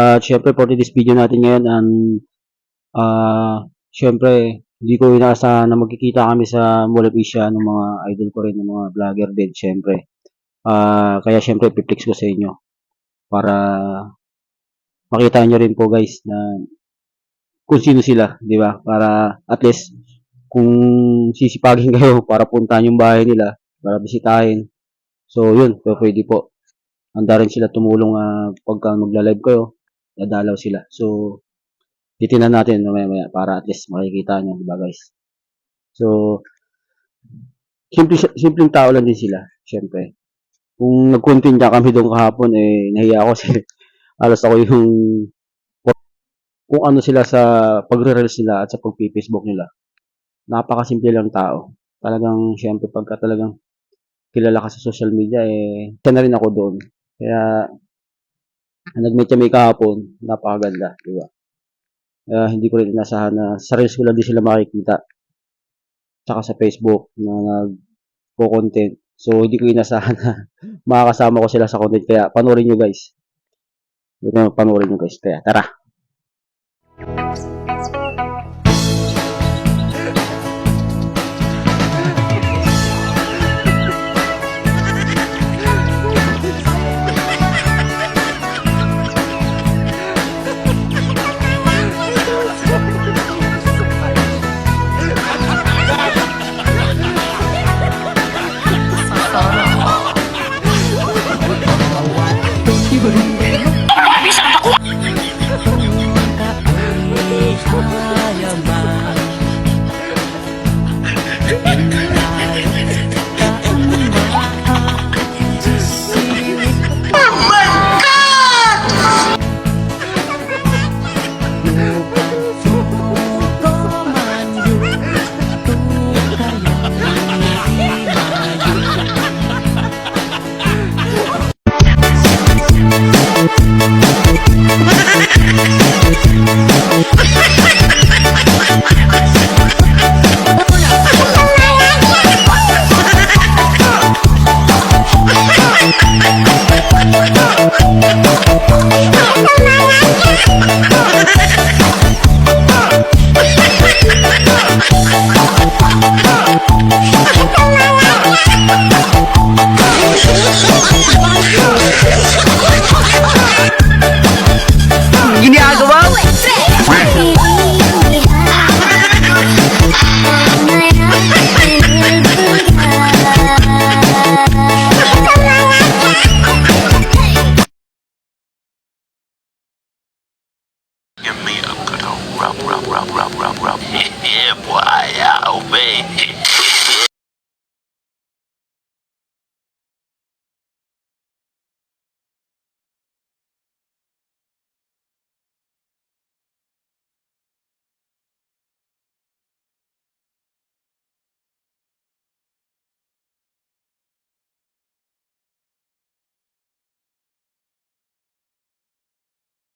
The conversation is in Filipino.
At syempre for this video natin ngayon syempre hindi ko inaasahan na magkikita kami sa Mall of Asia ng mga idol ko rin, ng mga vlogger din syempre. Kaya syempre pi-flex ko sa inyo para makita nyo rin po guys na kung sino sila, di ba? Para at least kung sisipagin kayo para puntahan yung bahay nila, para bisitahin. So yun, pwede po. Handa rin sila tumulong pagka magla-live kayo, dadalaw sila. So titingnan natin mamaya para at least makikita nyo, di ba guys? So simpleng tao lang din sila, syempre. Kung nag-content niya kami doon kahapon, nahiya ako kasi alas ako yung kung ano sila sa pagre-reels nila at sa pag-Facebook nila. Napakasimple lang tao. Talagang syempre pagka talagang kilala ka sa social media, isa na rin ako doon. Kaya nag-meet kami kahapon, napakaganda, di ba? Hindi ko rin inasahan na sa reels ko lang din sila makikita. Tsaka sa Facebook na nagpo-content. So hindi ko inasahan na makakasama ko sila sa content. Kaya panoorin nyo guys. Panoorin nyo guys. Kaya tara. Ginagawa? Give me a good old rub. Yeah, boy, yeah, baby.